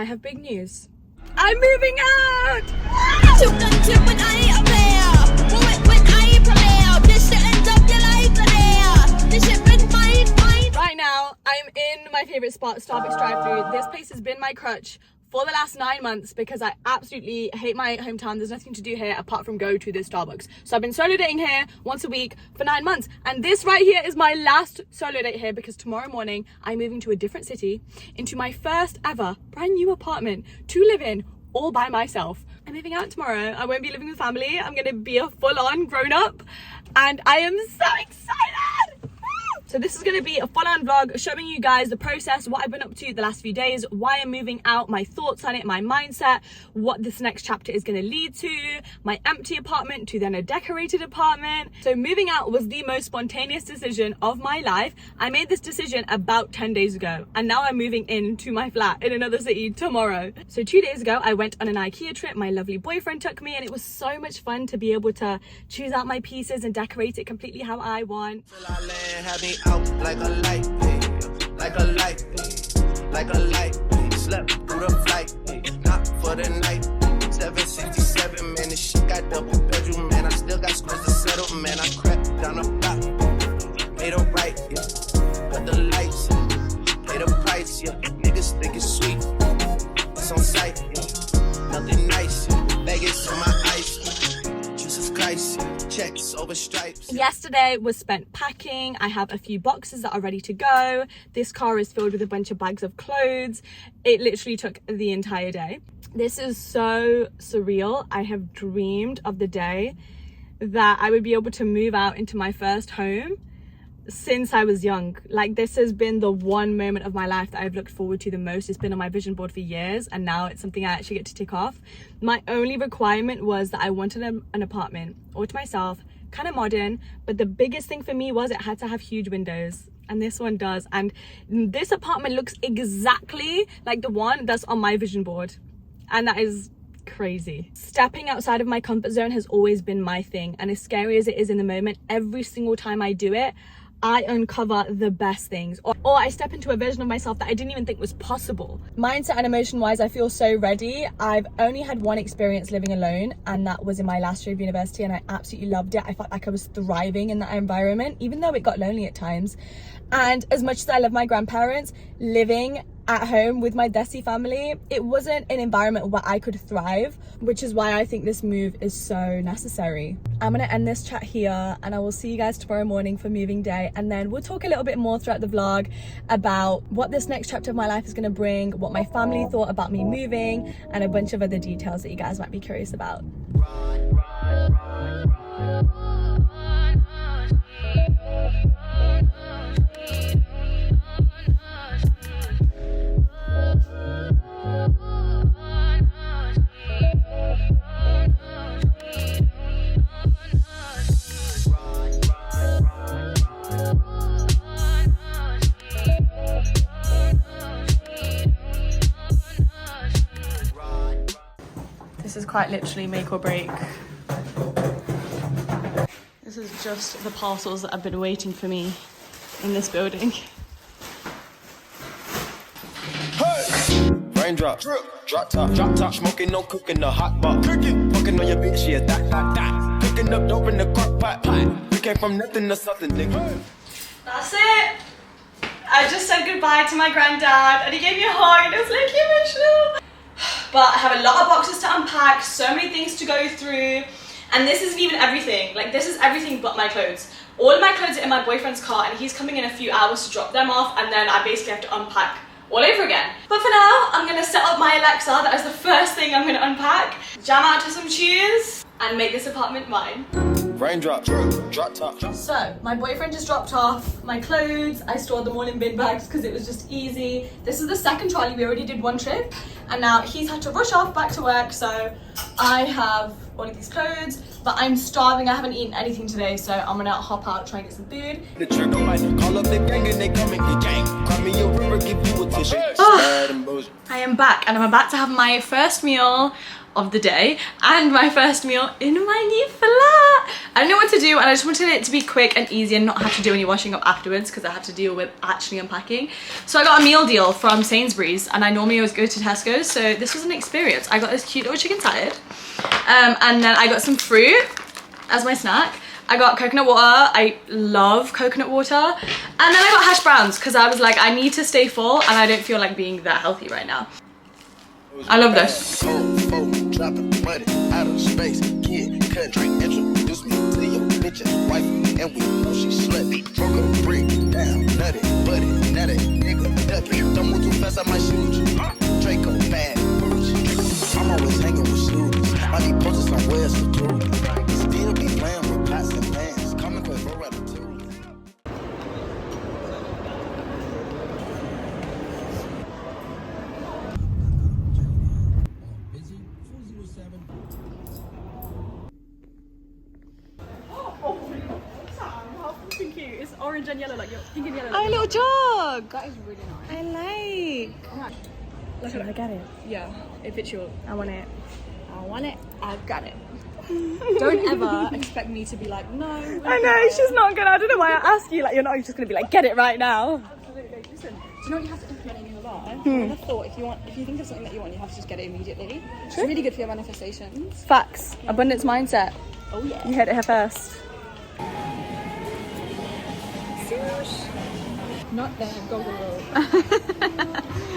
I have big news. I'm moving out! Right now, I'm in my favourite spot, Starbucks drive-thru. This place has been my crutch for the last 9 months because I absolutely hate my hometown. There's nothing to do here apart from go to this Starbucks. So I've been solo dating here once a week for 9 months. And this right here is my last solo date here because tomorrow morning I'm moving to a different city into my first ever brand new apartment to live in all by myself. I'm moving out tomorrow. I won't be living with family. I'm gonna be a full-on grown-up and I am so excited! So this is going to be a full-on vlog showing you guys the process, what I've been up to the last few days, why I'm moving out, my thoughts on it, my mindset, what this next chapter is going to lead to, my empty apartment to then a decorated apartment. So moving out was the most spontaneous decision of my life. I made this decision about 10 days ago and now I'm moving into my flat in another city tomorrow. So 2 days ago I went on an IKEA trip. My lovely boyfriend took me and it was so much fun to be able to choose out my pieces and decorate it completely how I want. Out like a light, like a light, like a light. Slept through the flight, not for the night. 767, man, this shit got double bedroom, man. I still got screws to settle, man. I crept down the block, made a right, yeah. Cut the lights, pay the price, yeah. Niggas think it's sweet, it's on sight, yeah. Nothing nice, Vegas on my ice, Jesus Christ, checks over stripes. Yesterday was spent packing. I have a few boxes that are ready to go. This car is filled with a bunch of bags of clothes. It literally took the entire day. This is so surreal. I have dreamed of the day that I would be able to move out into my first home since I was young. Like, this has been the one moment of my life that I've looked forward to the most. It's been on my vision board for years and now it's something I actually get to tick off. My only requirement was that I wanted an apartment all to myself, kind of modern, but the biggest thing for me was it had to have huge windows, and this one does. And this apartment looks exactly like the one that's on my vision board, and that is crazy. Stepping outside of my comfort zone has always been my thing, and as scary as it is in the moment, every single time I do it I uncover the best things, or I step into a version of myself that I didn't even think was possible. Mindset and emotion wise, I feel so ready. I've only had one experience living alone, and that was in my last year of university, and I absolutely loved it. I felt like I was thriving in that environment, even though it got lonely at times. And as much as I love my grandparents, living at home with my Desi family, it wasn't an environment where I could thrive, which is why I think this move is so necessary. I'm gonna end this chat here and I will see you guys tomorrow morning for moving day, and then we'll talk a little bit more throughout the vlog about what this next chapter of my life is gonna bring, what my family thought about me moving, and a bunch of other details that you guys might be curious about. This is quite literally make or break. This is just the parcels that have been waiting for me in this building. Hey! Raindrop, drop top, smoking, no cooking, the hot pot. Fucking on your bitch, yeah, that. Picking up dope in the crock pot. We came from nothing to something, nigga. That's it. I just said goodbye to my granddad and he gave me a hug and it was like emotional. But I have a lot of boxes to unpack, so many things to go through, and this isn't even everything. Like, this is everything but my clothes. All of my clothes are in my boyfriend's car and he's coming in a few hours to drop them off, and then I basically have to unpack all over again. But for now, I'm gonna set up my Alexa. That is the first thing I'm gonna unpack, jam out to some tunes, and make this apartment mine. Raindrop, drop top. So, my boyfriend just dropped off my clothes. I stored them all in bin bags because it was just easy. This is the second trolley. We already did one trip, and now he's had to rush off back to work, so I have all of these clothes, but I'm starving. I haven't eaten anything today, so I'm gonna hop out, try and get some food. The trigger might call up the gang and they come and get gang. Call me a river, give you a tissue. I am back and I'm about to have my first meal of the day and my first meal in my new flat. I don't know what to do and I just wanted it to be quick and easy and not have to do any washing up afterwards because I had to deal with actually unpacking. So I got a meal deal from Sainsbury's and I normally always go to Tesco's, so this was an experience. I got this cute little chicken salad and then I got some fruit as my snack. I got coconut water. I love coconut water. And then I got hash browns because I was like, I need to stay full and I don't feel like being that healthy right now. I love this. Dropping money out of space. Kid, country, introduce me to your bitch's wife. And we know she slutty. Broke a brick down, nutty, buddy. Now that nigga ducky. Don't move too fast, I might shoot you. Draco, bad, booch. I'm always hanging with students. I need posters somewhere secluded. Still be playing with pots and pans. Coming quick for ratatouille. Cute. It's orange and yellow, like your pink and yellow. Oh, a little jog. That is really nice. I like. Look at I get it. Yeah, it fits you. I want it. I want it. I've got it. Don't ever expect me to be like, no. I know, she's not gonna. I don't know why I asked you. Like, you're not just gonna be like, get it right now. Absolutely. Listen, do you know what you have to implement in your life? I have thought if you think of something that you want, you have to just get it immediately. It's really good for your manifestations. Facts. Abundance mindset. Oh yeah. You heard it here first. Not there. Go.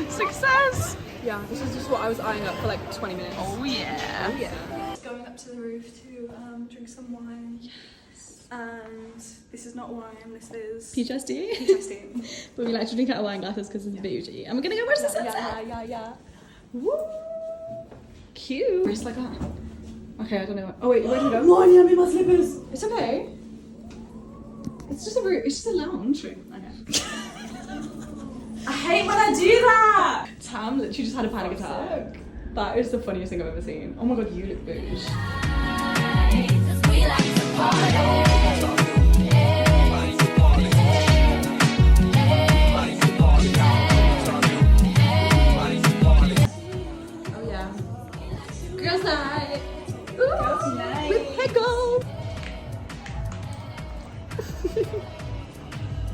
Success. Yeah, this is just what I was eyeing up for like 20 minutes. Oh yeah. Oh yeah. Going up to the roof to drink some wine. Yes. And this is not wine, this is Peach iced tea. peach iced tea. But we like to drink out of wine glasses because it's bougie. And we're gonna go watch the sunset. Yeah. Woo. Cute. Just like that. Okay, I don't know. Oh wait, where did we go? Why are my slippers? It's okay. It's just a room. It's just a lounge room. Okay. I hate when I do that. Tam literally just had a panic attack. That is the funniest thing I've ever seen. Oh my god, you look bouge. Oh yeah. Girls' night. Girls' night. With pickle.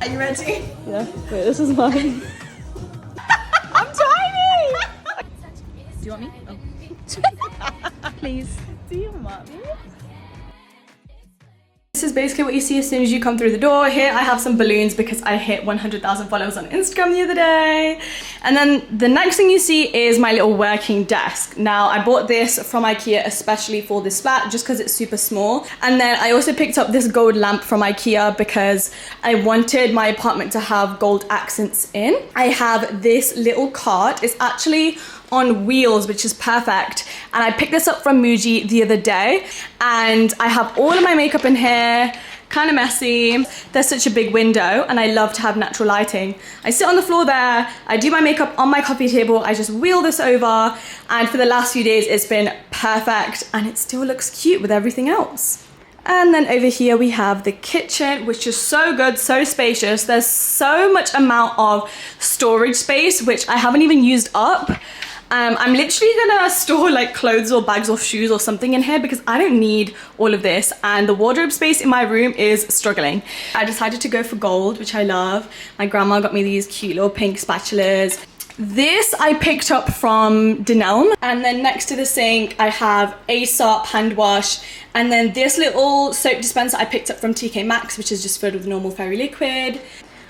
Are you ready? Yeah. Wait, this is mine. I'm tiny. Do you want me? Oh. Please. Do you want me? This is basically what you see as soon as you come through the door. Here I have some balloons because I hit 100,000 followers on Instagram the other day. And then the next thing you see is my little working desk. Now I bought this from IKEA especially for this flat just because it's super small. And then I also picked up this gold lamp from IKEA because I wanted my apartment to have gold accents in. I have this little cart. It's actually on wheels, which is perfect. And I picked this up from Muji the other day and I have all of my makeup in here, kind of messy. There's such a big window and I love to have natural lighting. I sit on the floor there, I do my makeup on my coffee table, I just wheel this over, and for the last few days it's been perfect and it still looks cute with everything else. And then over here we have the kitchen, which is so good, so spacious. There's so much amount of storage space, which I haven't even used up. I'm literally gonna store like clothes or bags or shoes or something in here because I don't need all of this, and the wardrobe space in my room is struggling. I decided to go for gold, which I love. My grandma got me these cute little pink spatulas. This I picked up from Denelm. And then next to the sink I have Aesop hand wash, and then this little soap dispenser I picked up from TK Maxx, which is just filled with normal fairy liquid.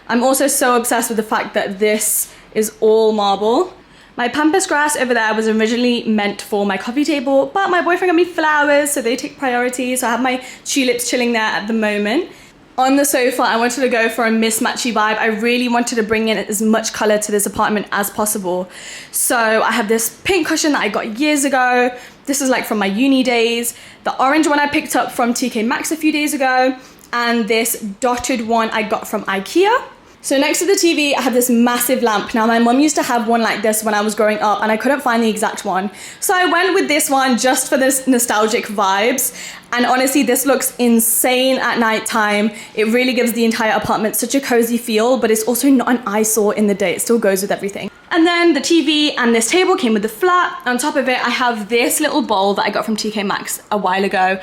I'm also so obsessed with the fact that this is all marble. My pampas grass over there was originally meant for my coffee table, but my boyfriend got me flowers, so they take priority. So I have my tulips chilling there at the moment. On the sofa, I wanted to go for a mismatchy vibe. I really wanted to bring in as much color to this apartment as possible. So I have this pink cushion that I got years ago. This is like from my uni days. The orange one I picked up from TK Maxx a few days ago. And this dotted one I got from IKEA. So next to the TV, I have this massive lamp. Now my mum used to have one like this when I was growing up and I couldn't find the exact one. So I went with this one just for this nostalgic vibes. And honestly, this looks insane at night time. It really gives the entire apartment such a cozy feel, but it's also not an eyesore in the day. It still goes with everything. And then the TV and this table came with the flat. On top of it, I have this little bowl that I got from TK Maxx a while ago.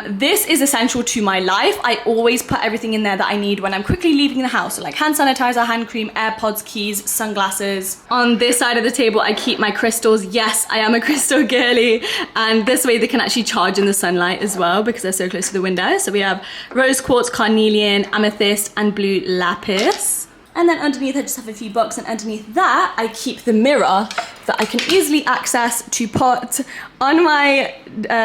This is essential to my life. I always put everything in there that I need when I'm quickly leaving the house. So like hand sanitizer, hand cream, AirPods, keys, sunglasses. On this side of the table, I keep my crystals. Yes, I am a crystal girly. And this way they can actually charge in the sunlight as well because they're so close to the window. So we have rose quartz, carnelian, amethyst, and blue lapis. And then underneath I just have a few books, and underneath that I keep the mirror that I can easily access to put on my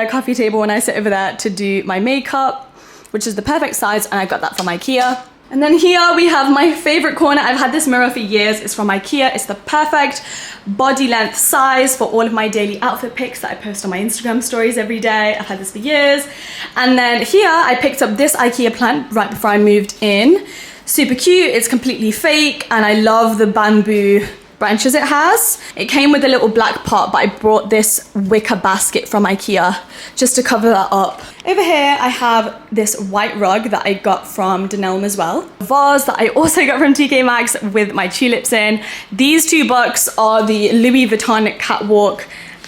coffee table when I sit over there to do my makeup, which is the perfect size, and I got that from IKEA. And then here we have my favorite corner. I've had this mirror for years. It's from IKEA. It's the perfect body length size for all of my daily outfit pics that I post on my Instagram stories every day. I've had this for years. And then here I picked up this IKEA plant right before I moved in. Super cute, it's completely fake, and I love the bamboo branches it has. It came with a little black pot, but I brought this wicker basket from IKEA just to cover that up. Over here, I have this white rug that I got from Dunelm as well. A vase that I also got from TK Maxx with my tulips in. These two books are the Louis Vuitton Catwalk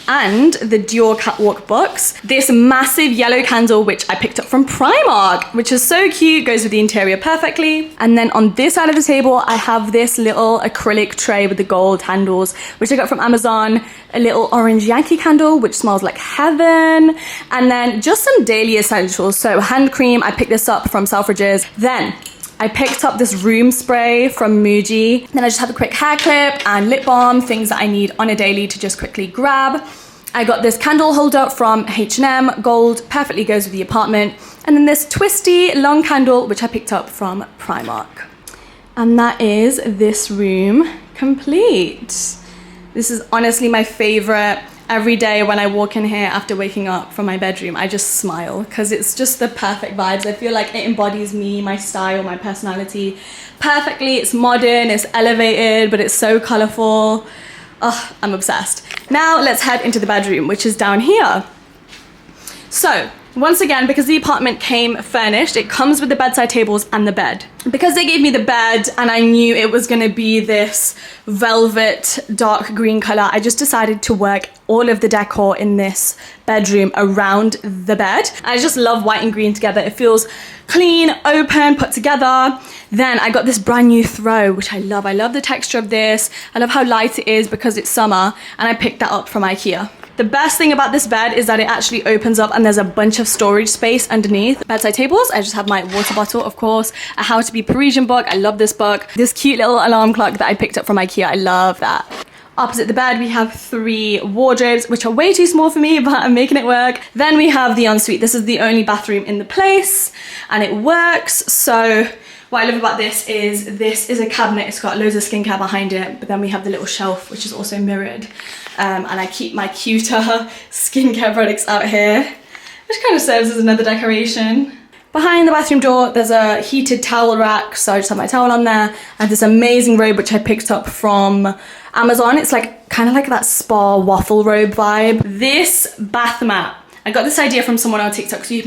and the Dior Catwalk books. This massive yellow candle, which I picked up from Primark, which is so cute, goes with the interior perfectly. And then on this side of the table, I have this little acrylic tray with the gold handles, which I got from Amazon. A little orange Yankee candle, which smells like heaven. And then just some daily essentials. So hand cream, I picked this up from Selfridges. Then I picked up this room spray from Muji. Then I just have a quick hair clip and lip balm, things that I need on a daily to just quickly grab. I got this candle holder from H&M, gold, perfectly goes with the apartment. And then this twisty long candle, which I picked up from Primark. And that is this room complete. This is honestly my favorite. Every day when I walk in here after waking up from my bedroom, I just smile because it's just the perfect vibes. I feel like it embodies me, my style, my personality perfectly. It's modern, it's elevated, but it's so colorful. Oh, I'm obsessed. Now let's head into the bedroom, which is down here. So once again, because the apartment came furnished, it comes with the bedside tables and the bed. Because they gave me the bed and I knew it was gonna be this velvet dark green color, I just decided to work all of the decor in this bedroom around the bed. I just love white and green together. It feels clean, open, put together. Then I got this brand new throw, which I love. I love the texture of this. I love how light it is because it's summer, and I picked that up from IKEA. The best thing about this bed is that it actually opens up and there's a bunch of storage space underneath. Bedside tables, I just have my water bottle, of course, a How to Be Parisian book. I love this book. This cute little alarm clock that I picked up from IKEA. I love that. Opposite the bed, we have 3 wardrobes, which are way too small for me, but I'm making it work. Then we have the ensuite. This is the only bathroom in the place, and it works. So what I love about this is a cabinet. It's got loads of skincare behind it, but then we have the little shelf, which is also mirrored. And I keep my cuter skincare products out here, which kind of serves as another decoration. Behind the bathroom door, there's a heated towel rack, so I just have my towel on there. I have this amazing robe, which I picked up from Amazon. It's like kind of like that spa waffle robe vibe. This bath mat, I got this idea from someone on TikTok, so you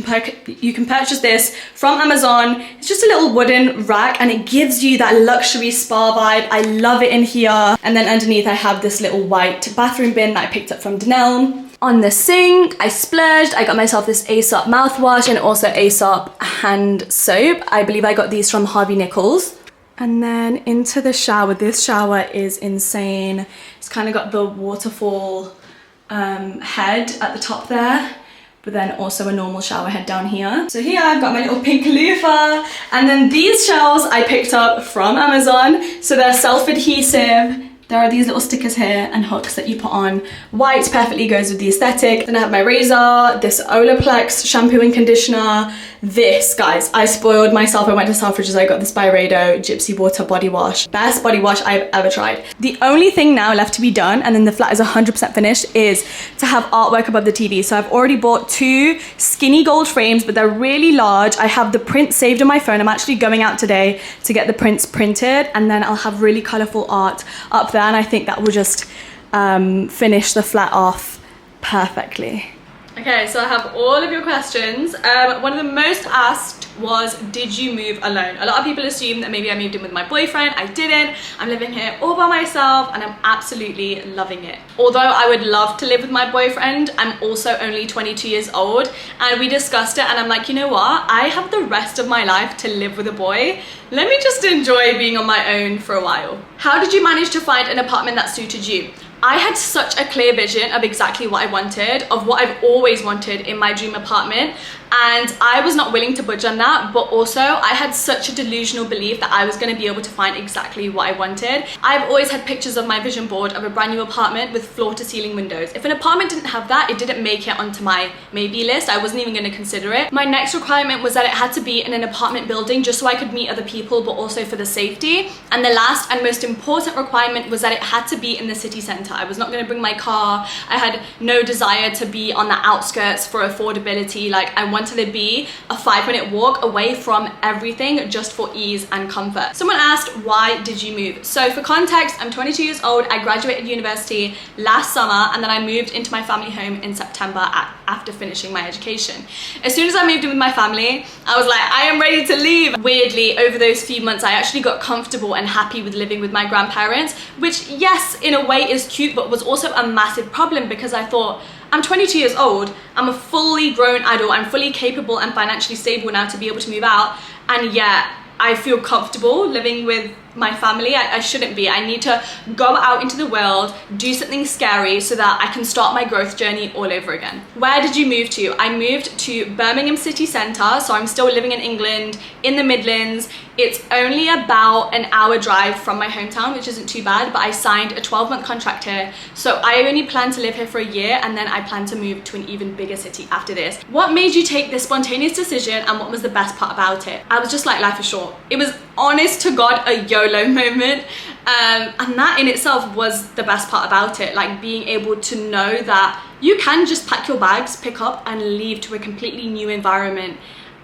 can purchase this from Amazon. It's just a little wooden rack and it gives you that luxury spa vibe. I love it in here. And then underneath I have this little white bathroom bin that I picked up from Dunelm. On the sink, I splurged. I got myself this Aesop mouthwash and also Aesop hand soap. I believe I got these from Harvey Nichols. And then into the shower. This shower is insane. It's kind of got the waterfall head at the top there, but then also a normal shower head down here. So here I've got my little pink loofah, and then these shells I picked up from Amazon. So they're self-adhesive. There are these little stickers here and hooks that you put on. White perfectly goes with the aesthetic. Then I have my razor, this Olaplex shampoo and conditioner. This, guys, I spoiled myself. I went to Selfridges, I got this Byredo Gypsy Water body wash. Best body wash I've ever tried. The only thing now left to be done, and then the flat is 100% finished, is to have artwork above the TV. So I've already bought 2 skinny gold frames, but they're really large. I have the print saved on my phone. I'm actually going out today to get the prints printed, and then I'll have really colorful art up there, and I think that will just finish the flat off perfectly. Okay, so I have all of your questions. One of the most asked was, did you move alone? A lot of people assume that maybe I moved in with my boyfriend. I didn't. I'm living here all by myself and I'm absolutely loving it. Although I would love to live with my boyfriend, I'm also only 22 years old, and we discussed it and I'm like, you know what? I have the rest of my life to live with a boy. Let me just enjoy being on my own for a while. How did you manage to find an apartment that suited you? I had such a clear vision of exactly what I wanted, of what I've always wanted in my dream apartment, and I was not willing to budge on that, but also I had such a delusional belief that I was going to be able to find exactly what I wanted. I've always had pictures of my vision board of a brand new apartment with floor to ceiling windows. If an apartment didn't have that, it didn't make it onto my maybe list. I wasn't even going to consider it. My next requirement was that it had to be in an apartment building just so I could meet other people, but also for the safety. And the last and most important requirement was that it had to be in the city centre. I was not going to bring my car. I had no desire to be on the outskirts for affordability. Like, I wanted to be a 5-minute walk away from everything just for ease and comfort. Someone asked, why did you move? So for context, I'm 22 years old. I graduated university last summer and then I moved into my family home in September after finishing my education. As soon as I moved in with my family, I was like, I am ready to leave. Weirdly, over those few months, I actually got comfortable and happy with living with my grandparents, which, yes, in a way is cute, but was also a massive problem because I thought, I'm 22 years old, I'm a fully grown adult, I'm fully capable and financially stable now to be able to move out, and yet I feel comfortable living with my family. I shouldn't be. I need to go out into the world, do something scary so that I can start my growth journey all over again. Where did you move to? I moved to Birmingham city centre, so I'm still living in England, in the Midlands. It's only about an hour drive from my hometown, which isn't too bad, but I signed a 12-month contract here. So I only plan to live here for a year and then I plan to move to an even bigger city after this. What made you take this spontaneous decision and what was the best part about it? I was just like, life is short. It was, honest to God, a YOLO moment. And that in itself was the best part about it. Like, being able to know that you can just pack your bags, pick up and leave to a completely new environment.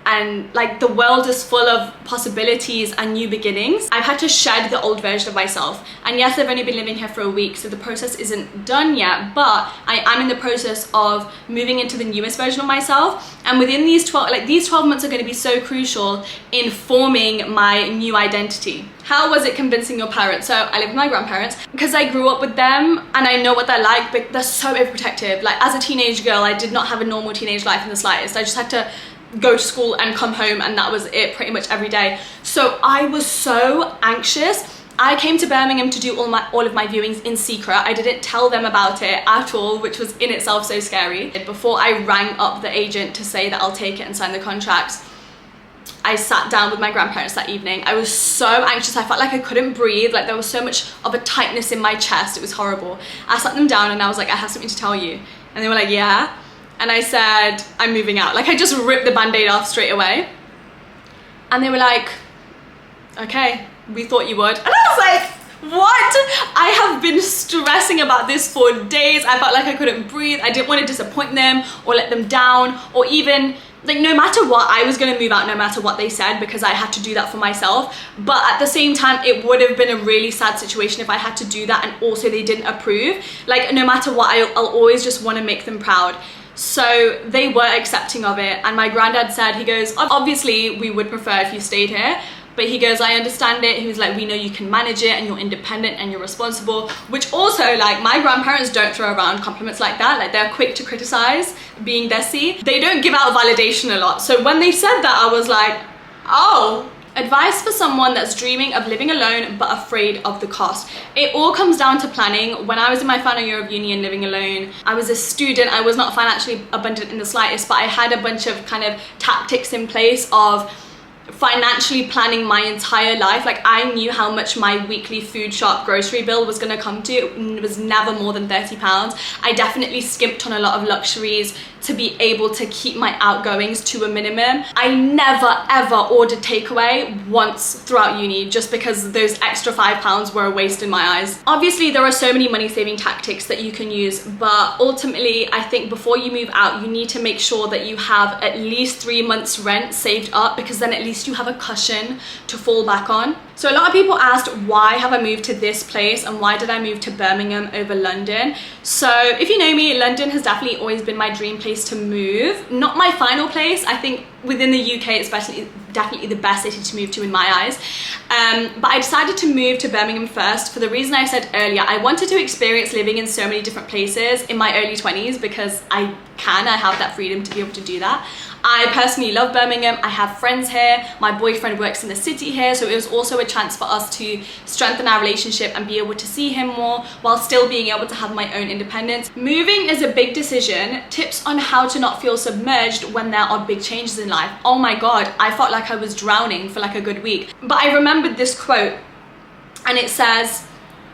And like, the world is full of possibilities and new beginnings. I've had to shed the old version of myself. And yes, I've only been living here for a week, so the process isn't done yet, but I am in the process of moving into the newest version of myself. And within these 12 months are going to be so crucial in forming my new identity. How was it convincing your parents? So I live with my grandparents because I grew up with them and I know what they're like, but they're so overprotective. Like, as a teenage girl, I did not have a normal teenage life in the slightest. I just had to go to school and come home, and that was it pretty much every day. So I was so anxious. I came to Birmingham to do all of my viewings in secret. I didn't tell them about it at all, which was in itself so scary. Before I rang up the agent to say that I'll take it and sign the contracts, I sat down with my grandparents that evening. I was so anxious. I felt like I couldn't breathe. Like, there was so much of a tightness in my chest. It was horrible. I sat them down and I was like, I have something to tell you. And they were like, yeah. And I said, I'm moving out. Like, I just ripped the band-aid off straight away. And they were like, okay, we thought you would. And I was like, what? I have been stressing about this for days. I felt like I couldn't breathe. I didn't want to disappoint them or let them down, or even, like, no matter what, I was going to move out no matter what they said, because I had to do that for myself. But at the same time, it would have been a really sad situation if I had to do that and also they didn't approve. Like, no matter what, I'll always just want to make them proud. So they were accepting of it, and my granddad said, he goes, obviously we would prefer if you stayed here, but he goes, I understand it. He was like, we know you can manage it and you're independent and you're responsible, which also, like, my grandparents don't throw around compliments like that. Like, they're quick to criticize, being Desi. They don't give out validation a lot. So when they said that, I was like, oh. Advice for someone that's dreaming of living alone but afraid of the cost. It all comes down to planning. When I was in my final year of uni and living alone, I was a student. I was not financially abundant in the slightest, but I had a bunch of kind of tactics in place of financially planning my entire life. Like, I knew how much my weekly food shop grocery bill was going to come to. It was never more than £30. I definitely skimped on a lot of luxuries to be able to keep my outgoings to a minimum. I never ever ordered takeaway once throughout uni, just because those extra £5 were a waste in my eyes. Obviously, there are so many money saving tactics that you can use, but ultimately I think before you move out, you need to make sure that you have at least 3 months rent saved up, because then at least you have a cushion to fall back on. So a lot of people asked, why have I moved to this place and why did I move to Birmingham over London? So if you know me, London has definitely always been my dream place to move. Not my final place. I think within the UK, especially, definitely the best city to move to in my eyes. But I decided to move to Birmingham first for the reason I said earlier. I wanted to experience living in so many different places in my early 20s because I have that freedom to be able to do that. I personally love Birmingham. I have friends here. My boyfriend works in the city here, so it was also a chance for us to strengthen our relationship and be able to see him more while still being able to have my own independence. Moving is a big decision. Tips on how to not feel submerged when there are big changes in life. Oh my God, I felt like I was drowning for like a good week. But I remembered this quote and it says,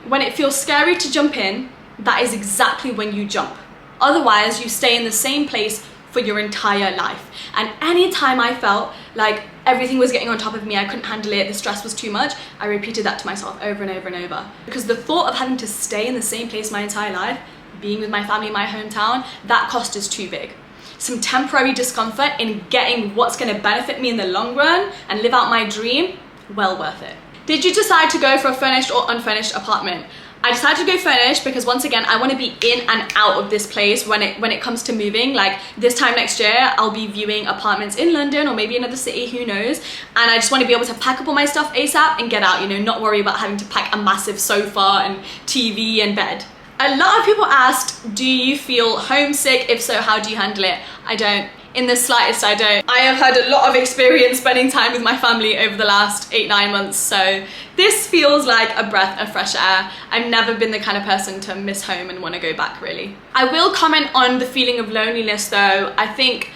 when it feels scary to jump in, that is exactly when you jump. Otherwise, you stay in the same place for your entire life. And anytime I felt like everything was getting on top of me, I couldn't handle it, the stress was too much, I repeated that to myself over and over and over. Because the thought of having to stay in the same place my entire life, being with my family in my hometown, that cost is too big. Some temporary discomfort in getting what's gonna benefit me in the long run and live out my dream, well worth it. Did you decide to go for a furnished or unfurnished apartment? I decided to go furnished because once again, I want to be in and out of this place when it comes to moving. Like this time next year, I'll be viewing apartments in London or maybe another city, who knows. And I just want to be able to pack up all my stuff ASAP and get out, you know, not worry about having to pack a massive sofa and TV and bed. A lot of people asked, do you feel homesick? If so, how do you handle it? I don't. In the slightest, I don't. I have had a lot of experience spending time with my family over the last 8-9 months, so this feels like a breath of fresh air. I've never been the kind of person to miss home and want to go back, really. I will comment on the feeling of loneliness though. I think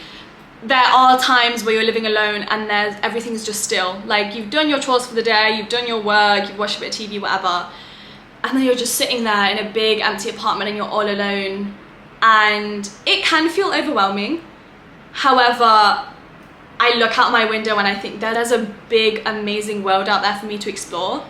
there are times where you're living alone and everything's just still. Like you've done your chores for the day, you've done your work, you've watched a bit of TV, whatever, and then you're just sitting there in a big empty apartment and you're all alone, and it can feel overwhelming. However, I look out my window and I think there's a big, amazing world out there for me to explore,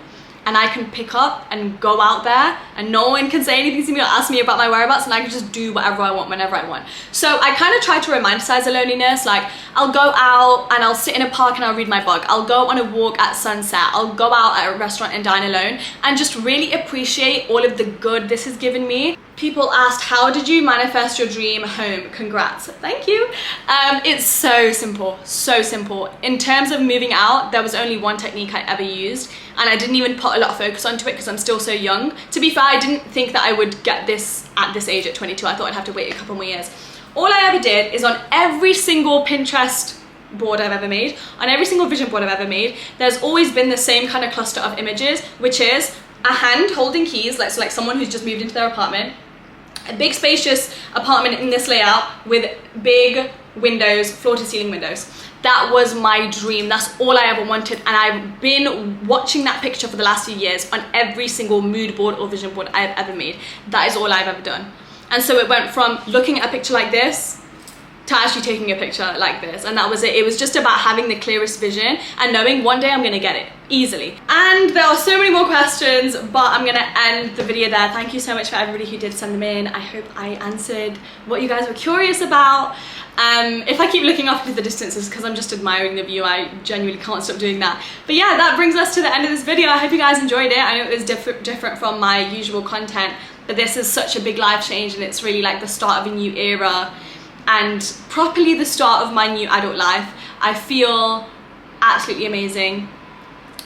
and I can pick up and go out there and no one can say anything to me or ask me about my whereabouts, and I can just do whatever I want whenever I want. So I kind of try to romanticize the loneliness. Like I'll go out and I'll sit in a park and I'll read my book. I'll go on a walk at sunset. I'll go out at a restaurant and dine alone and just really appreciate all of the good this has given me. People asked, how did you manifest your dream home? Congrats. Thank you. It's so simple, so simple. In terms of moving out, there was only one technique I ever used, and I didn't even put a lot of focus onto it because I'm still so young. To be fair, I didn't think that I would get this at this age at 22. I thought I'd have to wait a couple more years. All I ever did is on every single Pinterest board I've ever made, on every single vision board I've ever made, there's always been the same kind of cluster of images, which is a hand holding keys, like someone who's just moved into their apartment, a big spacious apartment in this layout with big windows, floor to ceiling windows. That was my dream. That's all I ever wanted, and I've been watching that picture for the last few years on every single mood board or vision board I've ever made. That is all I've ever done. And so it went from looking at a picture like this to actually taking a picture like this, and that was it. It was just about having the clearest vision and knowing one day I'm gonna get it easily. And there are so many more questions, but I'm gonna end the video there. Thank you so much for everybody who did send them in. I hope I answered what you guys were curious about. If I keep looking off into the distance, it's because I'm just admiring the view. I genuinely can't stop doing that. But yeah, that brings us to the end of this video. I hope you guys enjoyed it. I know it was different from my usual content, but this is such a big life change, and it's really like the start of a new era and properly the start of my new adult life. I feel absolutely amazing.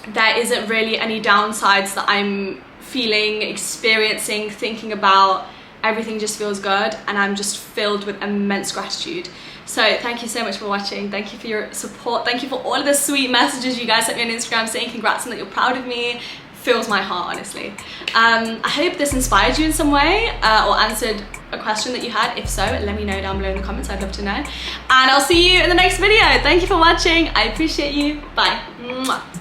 There isn't really any downsides that I'm feeling, experiencing, thinking about. Everything just feels good, and I'm just filled with immense gratitude. So thank you so much for watching. Thank you for your support. Thank you for all of the sweet messages you guys sent me on Instagram saying congrats and that you're proud of me. Fills my heart, honestly. I hope this inspired you in some way or answered a question that you had. If so, let me know down below in the comments. I'd love to know. And I'll see you in the next video. Thank you for watching. I appreciate you. Bye. Mwah.